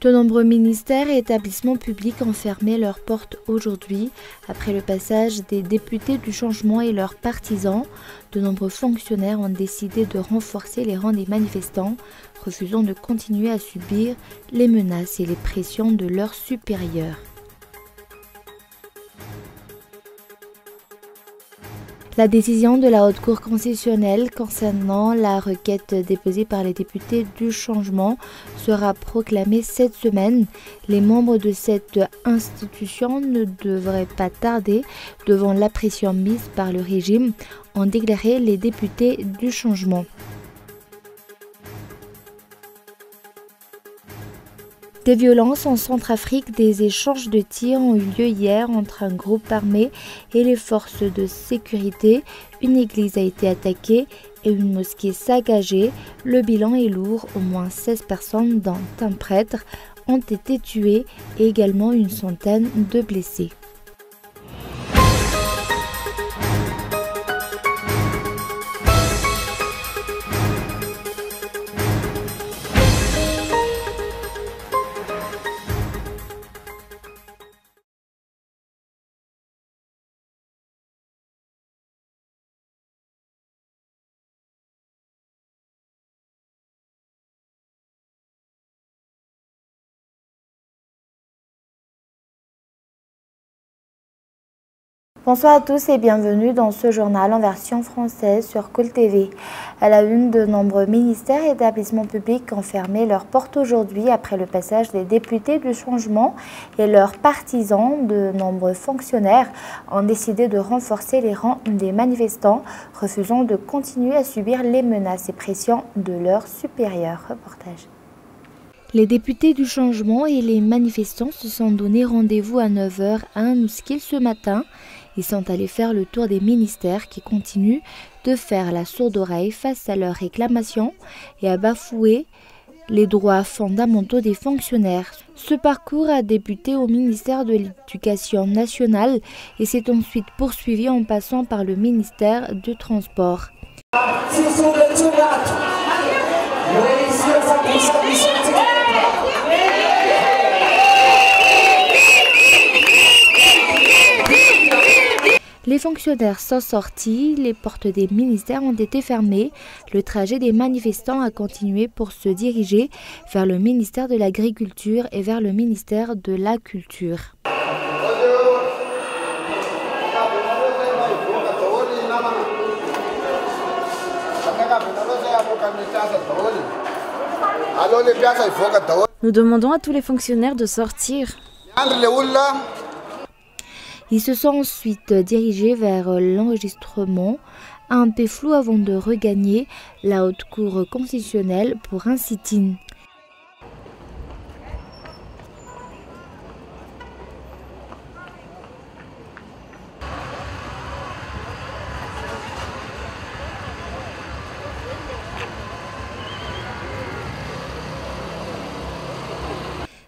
De nombreux ministères et établissements publics ont fermé leurs portes aujourd'hui après le passage des députés du changement et leurs partisans. De nombreux fonctionnaires ont décidé de renforcer les rangs des manifestants, refusant de continuer à subir les menaces et les pressions de leurs supérieurs. La décision de la Haute Cour constitutionnelle concernant la requête déposée par les députés du changement sera proclamée cette semaine. Les membres de cette institution ne devraient pas tarder devant la pression mise par le régime, ont déclaré les députés du changement. Des violences en Centrafrique, des échanges de tirs ont eu lieu hier entre un groupe armé et les forces de sécurité. Une église a été attaquée et une mosquée saccagée. Le bilan est lourd, au moins 16 personnes, dont un prêtre, ont été tuées et également une centaine de blessés. Bonsoir à tous et bienvenue dans ce journal en version française sur Cool TV. À la une, de nombreux ministères et établissements publics ont fermé leurs portes aujourd'hui après le passage des députés du changement et leurs partisans. De nombreux fonctionnaires ont décidé de renforcer les rangs des manifestants, refusant de continuer à subir les menaces et pressions de leurs supérieurs. Reportage. Les députés du changement et les manifestants se sont donné rendez-vous à 9 h à un mosquée ce matin. Ils sont allés faire le tour des ministères qui continuent de faire la sourde oreille face à leurs réclamations et à bafouer les droits fondamentaux des fonctionnaires. Ce parcours a débuté au ministère de l'Éducation nationale et s'est ensuite poursuivi en passant par le ministère du Transport. Les fonctionnaires sont sortis, les portes des ministères ont été fermées. Le trajet des manifestants a continué pour se diriger vers le ministère de l'Agriculture et vers le ministère de la Culture. Nous demandons à tous les fonctionnaires de sortir. Ils se sont ensuite dirigés vers l'enregistrement, un peu flou avant de regagner la Haute Cour constitutionnelle pour un sit-in.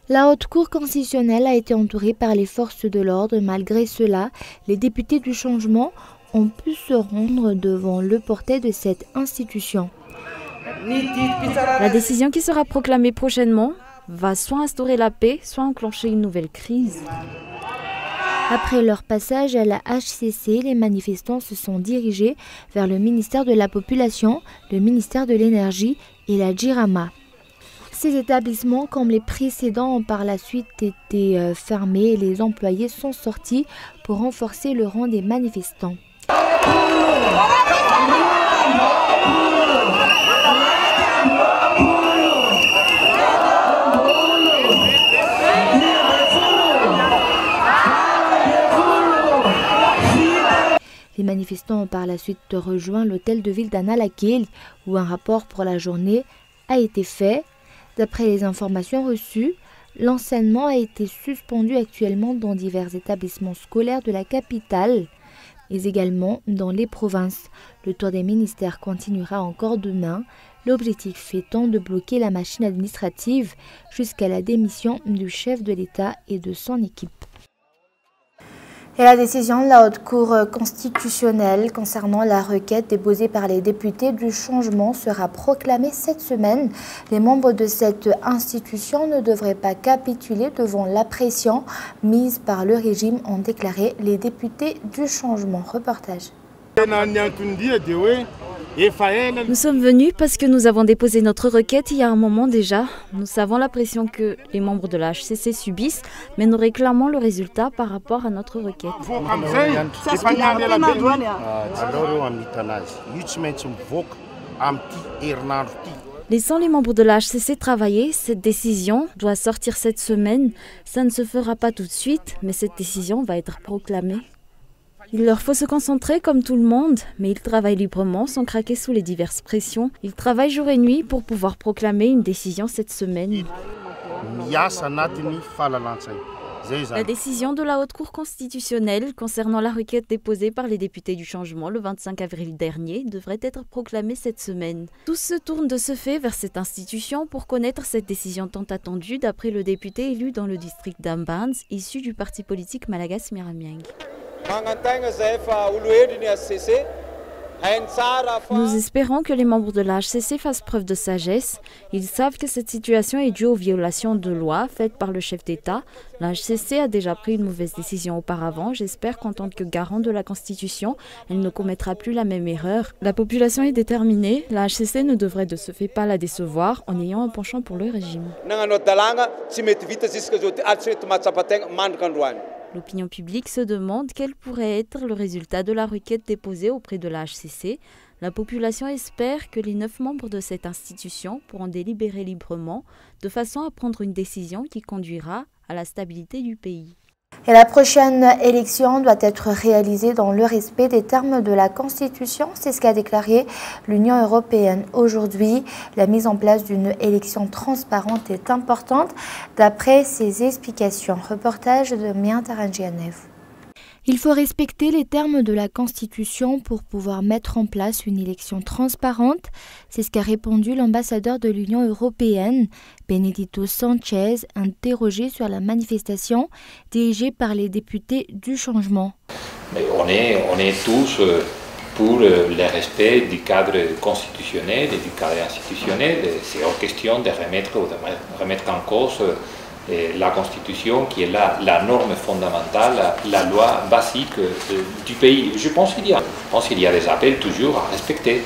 La Haute Cour constitutionnelle a été entourée par les forces de l'ordre. Malgré cela, les députés du changement ont pu se rendre devant le portail de cette institution. La décision qui sera proclamée prochainement va soit instaurer la paix, soit enclencher une nouvelle crise. Après leur passage à la HCC, les manifestants se sont dirigés vers le ministère de la Population, le ministère de l'Énergie et la Jirama. Ces établissements, comme les précédents, ont par la suite été fermés et les employés sont sortis pour renforcer le rang des manifestants. Les manifestants ont par la suite rejoint l'hôtel de ville d'Analakel où un rapport pour la journée a été fait. D'après les informations reçues, l'enseignement a été suspendu actuellement dans divers établissements scolaires de la capitale, mais également dans les provinces. Le tour des ministères continuera encore demain, l'objectif étant de bloquer la machine administrative jusqu'à la démission du chef de l'État et de son équipe. Et la décision de la Haute Cour constitutionnelle concernant la requête déposée par les députés du changement sera proclamée cette semaine. Les membres de cette institution ne devraient pas capituler devant la pression mise par le régime, ont déclaré les députés du changement. Reportage. Nous sommes venus parce que nous avons déposé notre requête il y a un moment déjà. Nous savons la pression que les membres de la HCC subissent, mais nous réclamons le résultat par rapport à notre requête. Laissons les membres de la HCC travailler. Cette décision doit sortir cette semaine. Ça ne se fera pas tout de suite, mais cette décision va être proclamée. Il leur faut se concentrer comme tout le monde, mais ils travaillent librement sans craquer sous les diverses pressions. Ils travaillent jour et nuit pour pouvoir proclamer une décision cette semaine. La décision de la Haute Cour constitutionnelle concernant la requête déposée par les députés du changement le 25 avril dernier devrait être proclamée cette semaine. Tous se tournent de ce fait vers cette institution pour connaître cette décision tant attendue d'après le député élu dans le district d'Ambans, issu du parti politique Malagasy Miaramiangy. Nous espérons que les membres de la HCC fassent preuve de sagesse. Ils savent que cette situation est due aux violations de lois faites par le chef d'État. La HCC a déjà pris une mauvaise décision auparavant. J'espère qu'en tant que garant de la Constitution, elle ne commettra plus la même erreur. La population est déterminée. La HCC ne devrait de ce fait pas la décevoir en ayant un penchant pour le régime. L'opinion publique se demande quel pourrait être le résultat de la requête déposée auprès de la HCC. La population espère que les 9 membres de cette institution pourront délibérer librement de façon à prendre une décision qui conduira à la stabilité du pays. Et la prochaine élection doit être réalisée dans le respect des termes de la Constitution. C'est ce qu'a déclaré l'Union européenne aujourd'hui. La mise en place d'une élection transparente est importante d'après ses explications. Reportage de Mian Tarangianev. Il faut respecter les termes de la Constitution pour pouvoir mettre en place une élection transparente. C'est ce qu'a répondu l'ambassadeur de l'Union européenne, Benedito Sanchez, interrogé sur la manifestation dirigée par les députés du changement. Mais on est tous pour le respect du cadre constitutionnel et du cadre institutionnel. C'est hors question de remettre en cause la Constitution qui est la norme fondamentale, la loi basique du pays. Je pense qu'il y a des appels toujours à respecter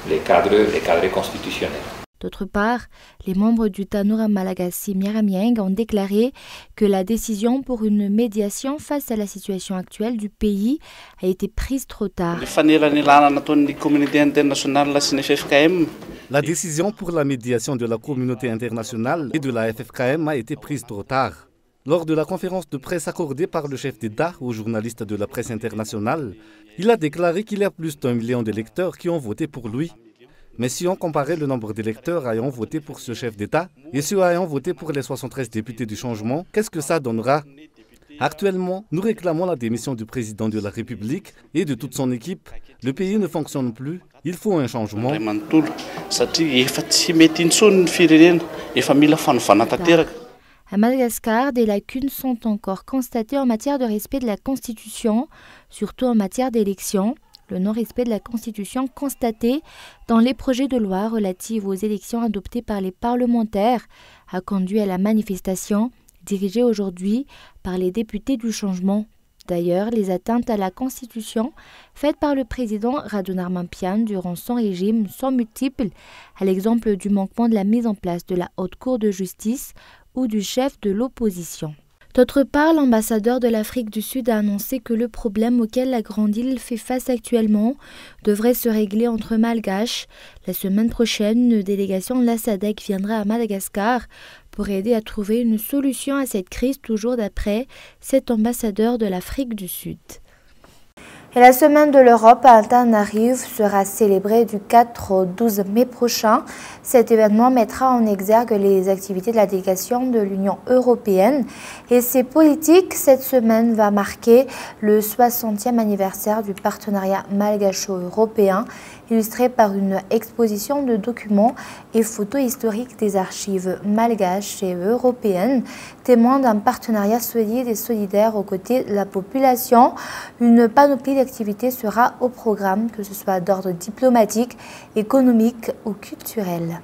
les cadres constitutionnels. D'autre part, les membres du Tanura Malagasy Miaramiangy ont déclaré que la décision pour une médiation face à la situation actuelle du pays a été prise trop tard. La décision pour la médiation de la communauté internationale et de la FFKM a été prise trop tard. Lors de la conférence de presse accordée par le chef d'État aux journalistes de la presse internationale, il a déclaré qu'il y a plus d'1 million d'électeurs qui ont voté pour lui. Mais si on comparait le nombre d'électeurs ayant voté pour ce chef d'État et ceux ayant voté pour les 73 députés du changement, qu'est-ce que ça donnera? Actuellement, nous réclamons la démission du président de la République et de toute son équipe. Le pays ne fonctionne plus, il faut un changement. À Madagascar, des lacunes sont encore constatées en matière de respect de la Constitution, surtout en matière d'élections. Le non-respect de la Constitution constaté dans les projets de loi relatifs aux élections adoptés par les parlementaires a conduit à la manifestation dirigée aujourd'hui par les députés du changement. D'ailleurs, les atteintes à la Constitution faites par le président Radounarmampian durant son régime sont multiples, à l'exemple du manquement de la mise en place de la Haute Cour de justice ou du chef de l'opposition. D'autre part, l'ambassadeur de l'Afrique du Sud a annoncé que le problème auquel la Grande Île fait face actuellement devrait se régler entre Malgaches. La semaine prochaine, une délégation de la SADC viendra à Madagascar pour aider à trouver une solution à cette crise, toujours d'après cet ambassadeur de l'Afrique du Sud. Et la semaine de l'Europe à Antananarivo sera célébrée du 4 au 12 mai prochain. Cet événement mettra en exergue les activités de la délégation de l'Union européenne et ses politiques. Cette semaine va marquer le 60e anniversaire du partenariat malgacho-européen illustrée par une exposition de documents et photos historiques des archives malgaches et européennes, témoin d'un partenariat solide et solidaire aux côtés de la population. Une panoplie d'activités sera au programme, que ce soit d'ordre diplomatique, économique ou culturel.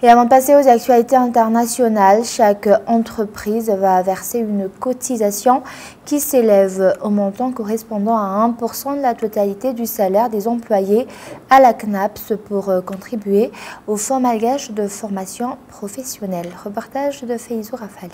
Et avant de passer aux actualités internationales, chaque entreprise va verser une cotisation qui s'élève au montant correspondant à 1% de la totalité du salaire des employés à la CNAPS pour contribuer au Fonds malgache de formation professionnelle. Reportage de Feizou Rafali.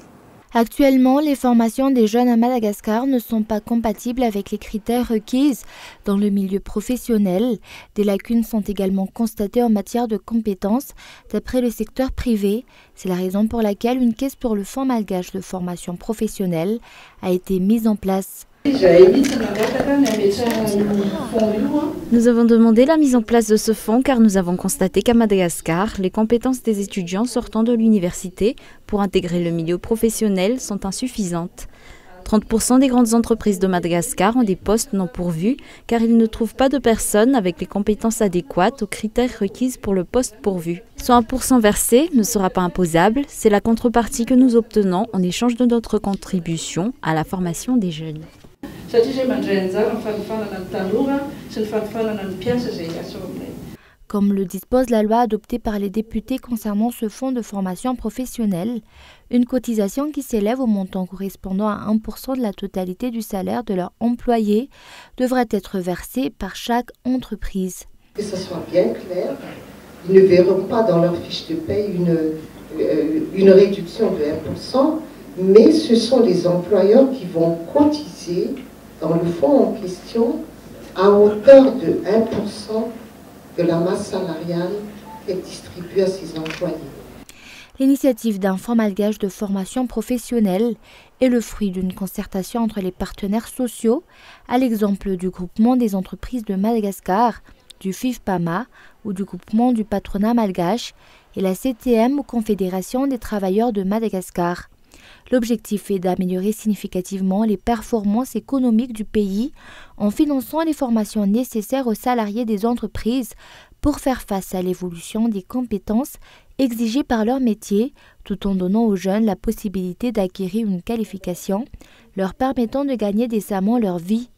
Actuellement, les formations des jeunes à Madagascar ne sont pas compatibles avec les critères requis dans le milieu professionnel. Des lacunes sont également constatées en matière de compétences d'après le secteur privé. C'est la raison pour laquelle une caisse pour le Fonds malgache de formation professionnelle a été mise en place. Nous avons demandé la mise en place de ce fonds car nous avons constaté qu'à Madagascar, les compétences des étudiants sortant de l'université pour intégrer le milieu professionnel sont insuffisantes. 30% des grandes entreprises de Madagascar ont des postes non pourvus car ils ne trouvent pas de personnes avec les compétences adéquates aux critères requises pour le poste pourvu. Soit 1% versé ne sera pas imposable, c'est la contrepartie que nous obtenons en échange de notre contribution à la formation des jeunes. Comme le dispose la loi adoptée par les députés concernant ce fonds de formation professionnelle, une cotisation qui s'élève au montant correspondant à 1% de la totalité du salaire de leurs employés devrait être versée par chaque entreprise. Que ce soit bien clair, ils ne verront pas dans leur fiche de paye une réduction de 1%, mais ce sont les employeurs qui vont cotiser dans le fonds en question à hauteur de 1% de la masse salariale qui est distribuée à ses employés. L'initiative d'un fonds malgache de formation professionnelle est le fruit d'une concertation entre les partenaires sociaux, à l'exemple du groupement des entreprises de Madagascar, du FIFPAMA ou du groupement du patronat malgache et la CTM ou Confédération des travailleurs de Madagascar. L'objectif est d'améliorer significativement les performances économiques du pays en finançant les formations nécessaires aux salariés des entreprises pour faire face à l'évolution des compétences exigées par leur métier, tout en donnant aux jeunes la possibilité d'acquérir une qualification leur permettant de gagner décemment leur vie.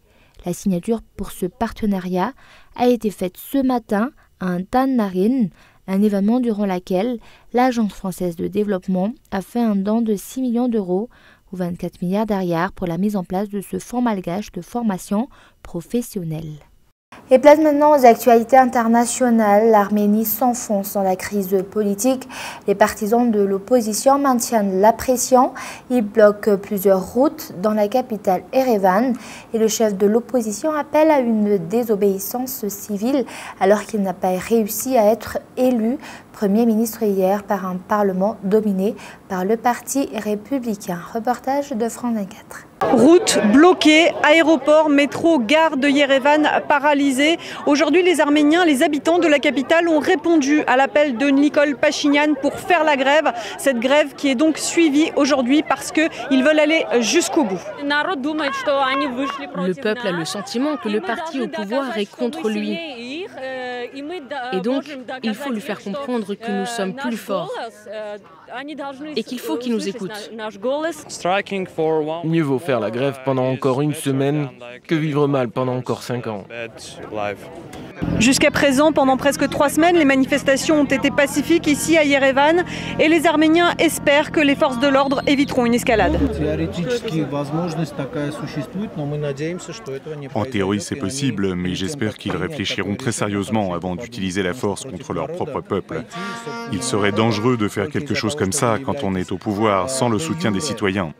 La signature pour ce partenariat a été faite ce matin à Tannarin, un événement durant lequel l'Agence française de développement a fait un don de 6 millions d'euros ou 24 milliards d'ariars pour la mise en place de ce fonds malgache de formation professionnelle. Et place maintenant aux actualités internationales. L'Arménie s'enfonce dans la crise politique. Les partisans de l'opposition maintiennent la pression. Ils bloquent plusieurs routes dans la capitale Erevan. Et le chef de l'opposition appelle à une désobéissance civile alors qu'il n'a pas réussi à être élu Premier ministre hier par un parlement dominé par le parti républicain. Reportage de France 24. Routes bloquées, aéroports, métro, gare de Yerevan paralysés. Aujourd'hui, les Arméniens, les habitants de la capitale ont répondu à l'appel de Nikol Pachinian pour faire la grève. Cette grève qui est donc suivie aujourd'hui parce qu'ils veulent aller jusqu'au bout. Le peuple a le sentiment que le parti au pouvoir est contre lui. Et donc, il faut lui faire comprendre que nous sommes plus forts et qu'il faut qu'il nous écoute. Mieux vaut faire la grève pendant encore une semaine que vivre mal pendant encore 5 ans. Jusqu'à présent, pendant presque 3 semaines, les manifestations ont été pacifiques ici à Yerevan et les Arméniens espèrent que les forces de l'ordre éviteront une escalade. En théorie, c'est possible, mais j'espère qu'ils réfléchiront très sérieusement avant d'utiliser la force contre leur propre peuple. Il serait dangereux de faire quelque chose comme ça quand on est au pouvoir sans le soutien des citoyens.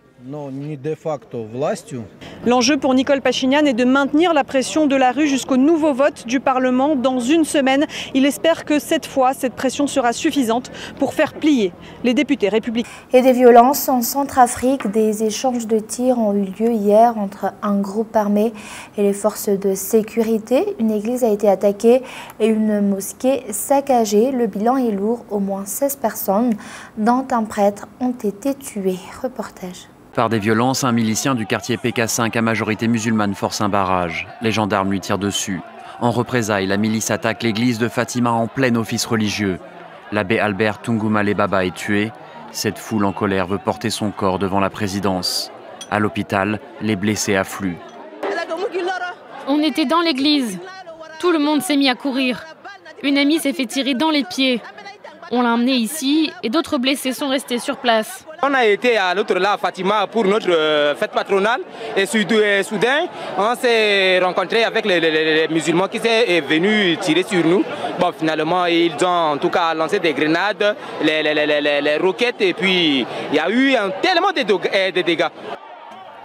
L'enjeu pour Nikol Pachinian est de maintenir la pression de la rue jusqu'au nouveau vote du Parlement dans une semaine. Il espère que cette fois, cette pression sera suffisante pour faire plier les députés républicains. Et des violences en Centrafrique, des échanges de tirs ont eu lieu hier entre un groupe armé et les forces de sécurité. Une église a été attaquée et une mosquée saccagée. Le bilan est lourd, au moins 16 personnes, dont un prêtre, ont été tuées. Reportage. Par des violences, un milicien du quartier PK5 à majorité musulmane force un barrage. Les gendarmes lui tirent dessus. En représailles, la milice attaque l'église de Fatima en plein office religieux. L'abbé Albert Tungumale Baba est tué. Cette foule en colère veut porter son corps devant la présidence. À l'hôpital, les blessés affluent. On était dans l'église. Tout le monde s'est mis à courir. Une amie s'est fait tirer dans les pieds. On l'a emmenée ici et d'autres blessés sont restés sur place. On a été à l'autre là, Fatima, pour notre fête patronale. Et soudain, on s'est rencontré avec les musulmans qui sont venus tirer sur nous. Bon, finalement, ils ont en tout cas lancé des grenades, les roquettes, et puis il y a eu tellement de dégâts.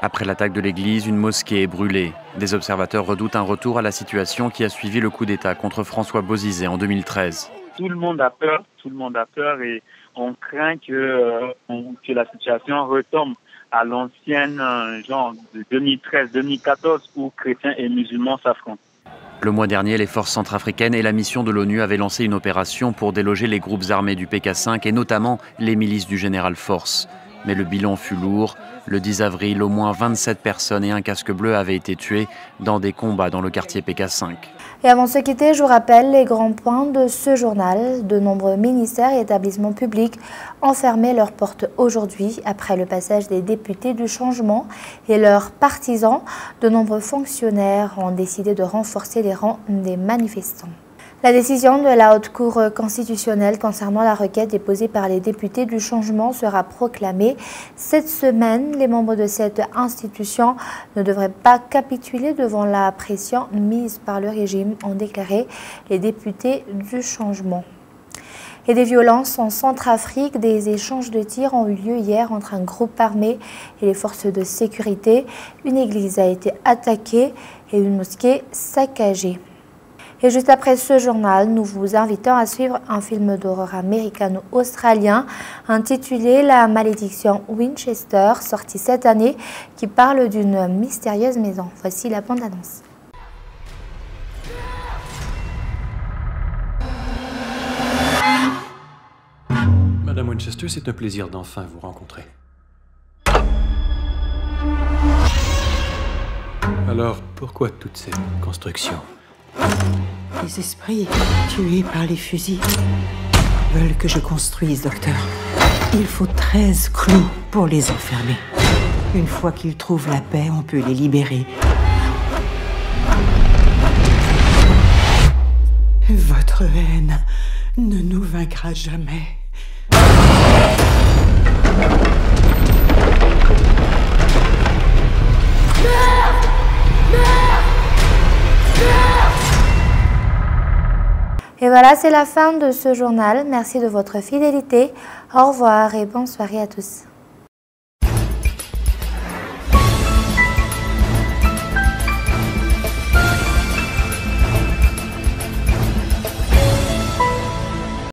Après l'attaque de l'église, une mosquée est brûlée. Des observateurs redoutent un retour à la situation qui a suivi le coup d'État contre François Bozizé en 2013. Tout le monde a peur et on craint que la situation retombe à l'ancienne genre de 2013-2014 où chrétiens et musulmans s'affrontent. Le mois dernier, les forces centrafricaines et la mission de l'ONU avaient lancé une opération pour déloger les groupes armés du PK5 et notamment les milices du général Force. Mais le bilan fut lourd. Le 10 avril, au moins 27 personnes et un casque bleu avaient été tués dans des combats dans le quartier PK5. Et avant de se quitter, je vous rappelle les grands points de ce journal. De nombreux ministères et établissements publics ont fermé leurs portes aujourd'hui après le passage des députés du changement et leurs partisans. De nombreux fonctionnaires ont décidé de renforcer les rangs des manifestants. La décision de la Haute Cour constitutionnelle concernant la requête déposée par les députés du changement sera proclamée cette semaine. Les membres de cette institution ne devraient pas capituler devant la pression mise par le régime, ont déclaré les députés du changement. Et des violences en Centrafrique, des échanges de tirs ont eu lieu hier entre un groupe armé et les forces de sécurité. Une église a été attaquée et une mosquée saccagée. Et juste après ce journal, nous vous invitons à suivre un film d'horreur américano-australien intitulé La malédiction Winchester, sorti cette année, qui parle d'une mystérieuse maison. Voici la bande-annonce. Madame Winchester, c'est un plaisir d'enfin vous rencontrer. Alors, pourquoi toute cette construction ? Les esprits tués par les fusils veulent que je construise, docteur. Il faut 13 clous pour les enfermer. Une fois qu'ils trouvent la paix, on peut les libérer. Votre haine ne nous vaincra jamais. Et voilà, c'est la fin de ce journal. Merci de votre fidélité. Au revoir et bonne soirée à tous.